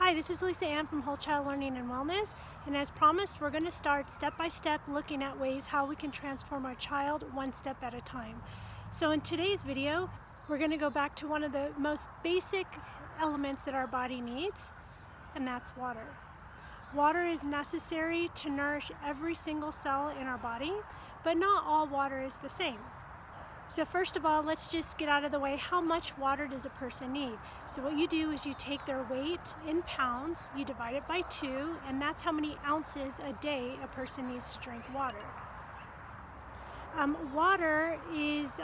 Hi, this is Lisa Ann from Whole Child Learning and Wellness, and as promised, we're going to start step by step looking at ways how we can transform our child one step at a time. So in today's video, we're going to go back to one of the most basic elements that our body needs, and that's water. Water is necessary to nourish every single cell in our body, but not all water is the same. So first of all, let's just get out of the way. How much water does a person need? So what you do is you take their weight in pounds, you divide it by 2, and that's how many ounces a day a person needs to drink water. Water is,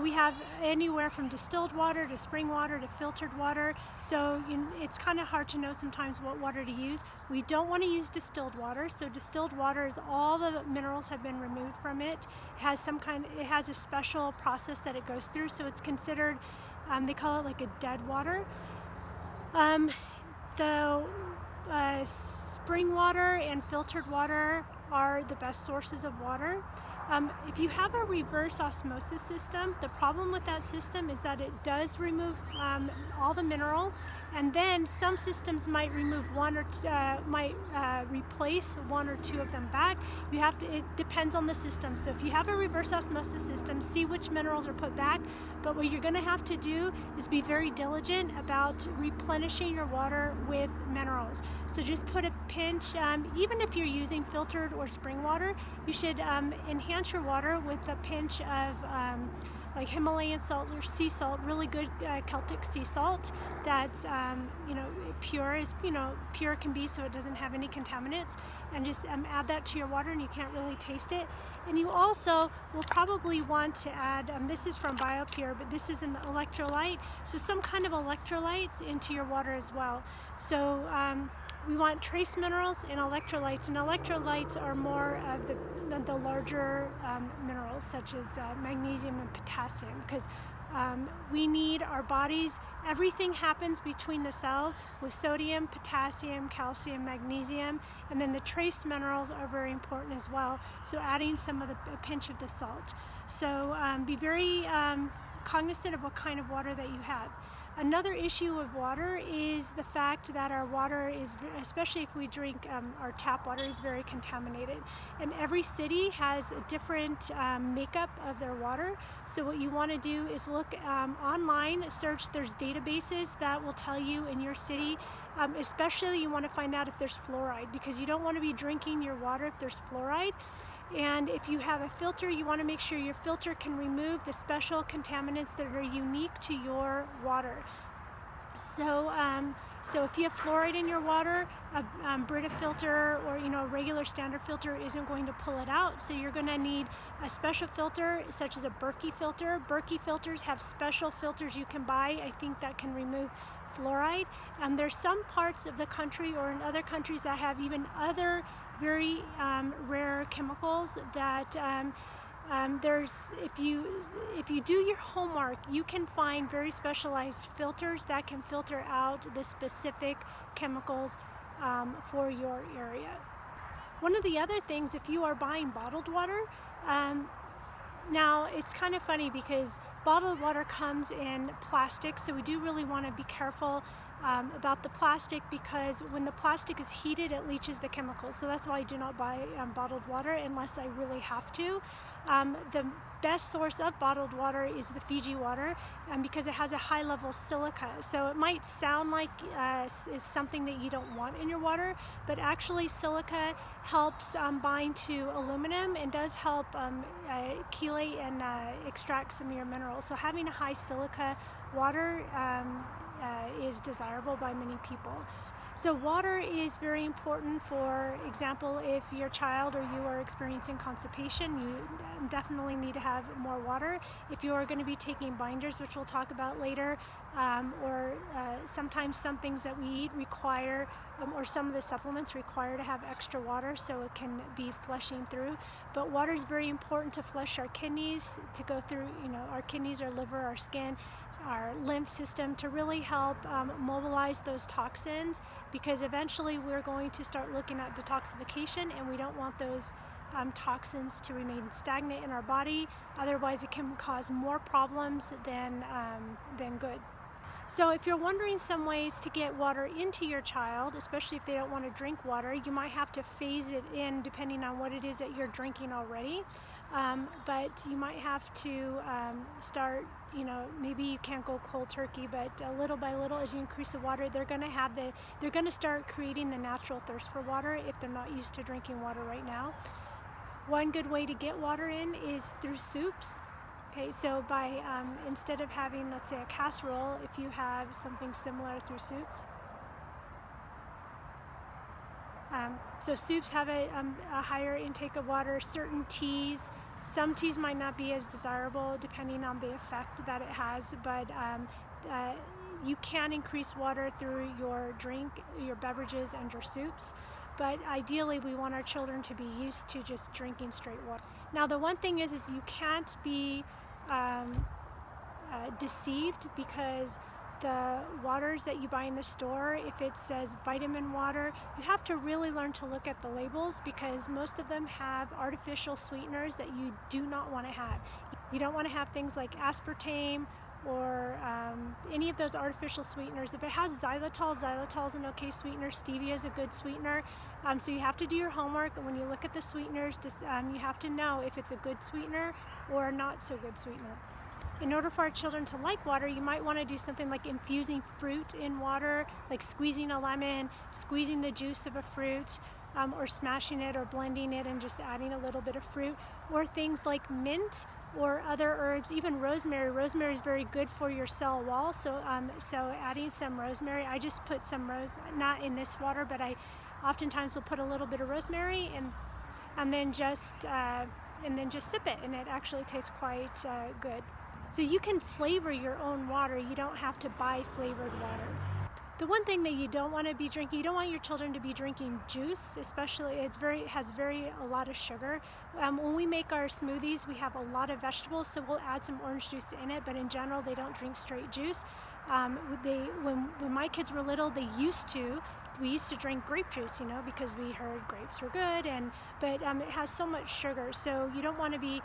we have anywhere from distilled water to spring water to filtered water. So it's kind of hard to know sometimes what water to use. We don't want to use distilled water. So distilled water is all the minerals have been removed from it. It has a special process that it goes through. So it's considered, they call it like a dead water. Spring water and filtered water are the best sources of water. If you have a reverse osmosis system, the problem with that system is that it does remove all the minerals, and then some systems might remove replace 1 or 2 of them back. It depends on the system. So if you have a reverse osmosis system, see which minerals are put back. But what you're going to have to do is be very diligent about replenishing your water with minerals. So just put a pinch, even if you're using filtered or spring water, you should enhance your water with a pinch of like Himalayan salt or sea salt, really good Celtic sea salt that's pure as pure can be, so it doesn't have any contaminants, and just add that to your water, and you can't really taste it. And you also will probably want to add, this is from BioPure, but this is an electrolyte, so some kind of electrolytes into your water as well. So we want trace minerals and electrolytes are more of the larger minerals, such as magnesium and potassium, because we need our bodies, everything happens between the cells with sodium, potassium, calcium, magnesium, and then the trace minerals are very important as well, so adding a pinch of the salt. So be very cognizant of what kind of water that you have. Another issue with water is the fact that our water is, especially if we drink our tap water, is very contaminated. And every city has a different makeup of their water. So what you want to do is look online, search, there's databases that will tell you in your city, especially you want to find out if there's fluoride, because you don't want to be drinking your water if there's fluoride. And if you have a filter, you want to make sure your filter can remove the special contaminants that are unique to your water. So if you have fluoride in your water, a Brita filter or a regular standard filter isn't going to pull it out. So you're going to need a special filter, such as a Berkey filter. Berkey filters have special filters you can buy, I think, that can remove fluoride. There's some parts of the country or in other countries that have even other very rare chemicals that if you do your homework, you can find very specialized filters that can filter out the specific chemicals for your area. One of the other things, if you are buying bottled water, now it's kind of funny because bottled water comes in plastic, so we do really want to be careful about the plastic, because when the plastic is heated, it leaches the chemicals. So that's why I do not buy bottled water unless I really have to. The best source of bottled water is the Fiji water, because it has a high level silica. So it might sound like it's something that you don't want in your water, but actually silica helps bind to aluminum and does help chelate and extract some of your minerals. So having a high silica water is desirable by many people. So water is very important. For example, if your child or you are experiencing constipation, you definitely need to have more water. If you are going to be taking binders, which we'll talk about later, or sometimes some things that we eat require, or some of the supplements require to have extra water so it can be flushing through. But water is very important to flush our kidneys, to go through, our kidneys, our liver, our skin, our lymph system, to really help mobilize those toxins, because eventually we're going to start looking at detoxification, and we don't want those toxins to remain stagnant in our body. Otherwise it can cause more problems than good. So if you're wondering some ways to get water into your child, especially if they don't want to drink water, you might have to phase it in depending on what it is that you're drinking already. But you might have to start, maybe you can't go cold turkey, but little by little, as you increase the water, they're going to start creating the natural thirst for water if they're not used to drinking water right now. One good way to get water in is through soups. Okay, so by instead of having, let's say, a casserole, if you have something similar through soups. So soups have a higher intake of water. Certain teas, some teas might not be as desirable depending on the effect that it has, but you can increase water through your drink, your beverages, and your soups. But ideally, we want our children to be used to just drinking straight water. Now, the one thing is you can't be deceived, because the waters that you buy in the store, if it says vitamin water, you have to really learn to look at the labels, because most of them have artificial sweeteners that you do not want to have. You don't want to have things like aspartame or any of those artificial sweeteners. If it has xylitol, xylitol is an okay sweetener. Stevia is a good sweetener. So you have to do your homework, and when you look at the sweeteners, you have to know if it's a good sweetener or a not so good sweetener. In order for our children to like water, you might want to do something like infusing fruit in water, like squeezing a lemon, squeezing the juice of a fruit, or smashing it or blending it and just adding a little bit of fruit, or things like mint or other herbs, even rosemary. Rosemary is very good for your cell wall, so adding some rosemary. I just put some not in this water, but I oftentimes will put a little bit of rosemary and then just sip it, and it actually tastes quite good. So you can flavor your own water. You don't have to buy flavored water. The one thing that you don't want to be drinking, you don't want your children to be drinking juice, especially it has a lot of sugar. When we make our smoothies, we have a lot of vegetables, so we'll add some orange juice in it, but in general, they don't drink straight juice. When my kids were little, we used to drink grape juice, because we heard grapes were good, but it has so much sugar, so you don't want to be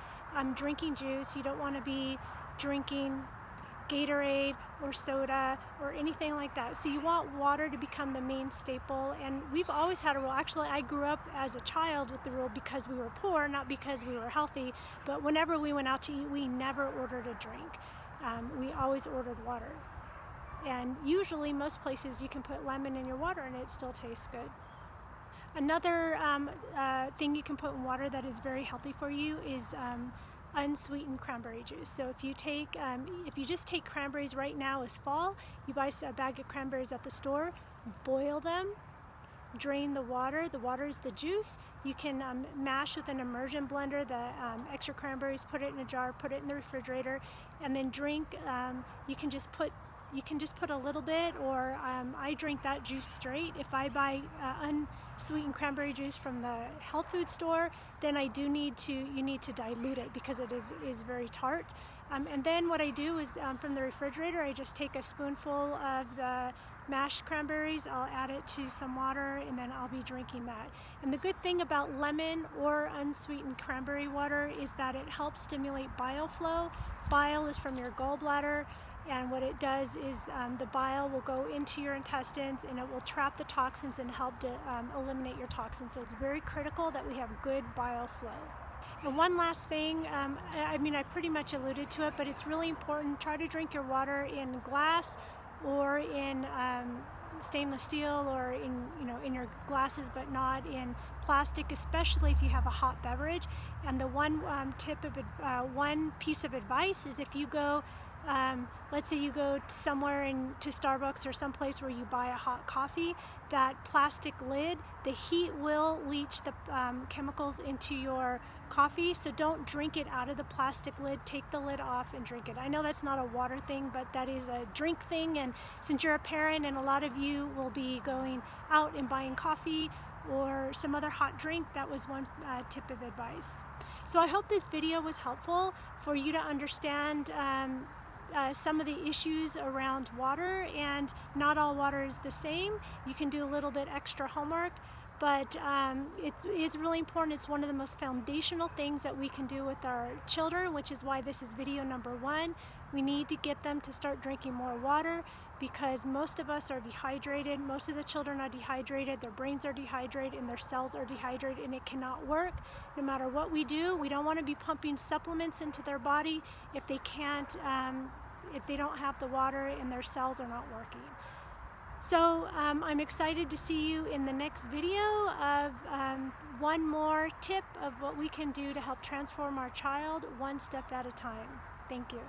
drinking juice. You don't want to be drinking Gatorade or soda or anything like that. So you want water to become the main staple, and we've always had a rule. Actually, I grew up as a child with the rule because we were poor, not because we were healthy, but whenever we went out to eat, we never ordered a drink. We always ordered water. And usually, most places, you can put lemon in your water and it still tastes good. Another thing you can put in water that is very healthy for you is unsweetened cranberry juice. So if you just take cranberries right now as fall, you buy a bag of cranberries at the store, boil them, drain the water. The water is the juice. You can mash with an immersion blender the extra cranberries, put it in a jar, put it in the refrigerator, and then drink. You can just put a little bit, or I drink that juice straight. If I buy unsweetened cranberry juice from the health food store, then you need to dilute it, because it is very tart. And then what I do is from the refrigerator, I just take a spoonful of the mashed cranberries, I'll add it to some water, and then I'll be drinking that. And the good thing about lemon or unsweetened cranberry water is that it helps stimulate bile flow. Bile is from your gallbladder, and what it does is the bile will go into your intestines, and it will trap the toxins and help to eliminate your toxins. So it's very critical that we have good bile flow. And one last thing, I pretty much alluded to it, but it's really important. Try to drink your water in glass or in stainless steel, or in your glasses, but not in plastic, especially if you have a hot beverage. And the one one piece of advice is, if you go let's say you go somewhere to Starbucks or someplace where you buy a hot coffee, that plastic lid, the heat will leach the chemicals into your coffee, so don't drink it out of the plastic lid. Take the lid off and drink it. I know that's not a water thing, but that is a drink thing, and since you're a parent and a lot of you will be going out and buying coffee or some other hot drink, that was one tip of advice. So I hope this video was helpful for you to understand some of the issues around water, and not all water is the same. You can do a little bit extra homework, but it's really important. It's one of the most foundational things that we can do with our children, which is why this is video number 1. We need to get them to start drinking more water. because most of us are dehydrated. Most of the children are dehydrated, their brains are dehydrated, and their cells are dehydrated, and it cannot work. No matter what we do, we don't want to be pumping supplements into their body if they can't, if they don't have the water and their cells are not working. So I'm excited to see you in the next video of one more tip of what we can do to help transform our child one step at a time. Thank you.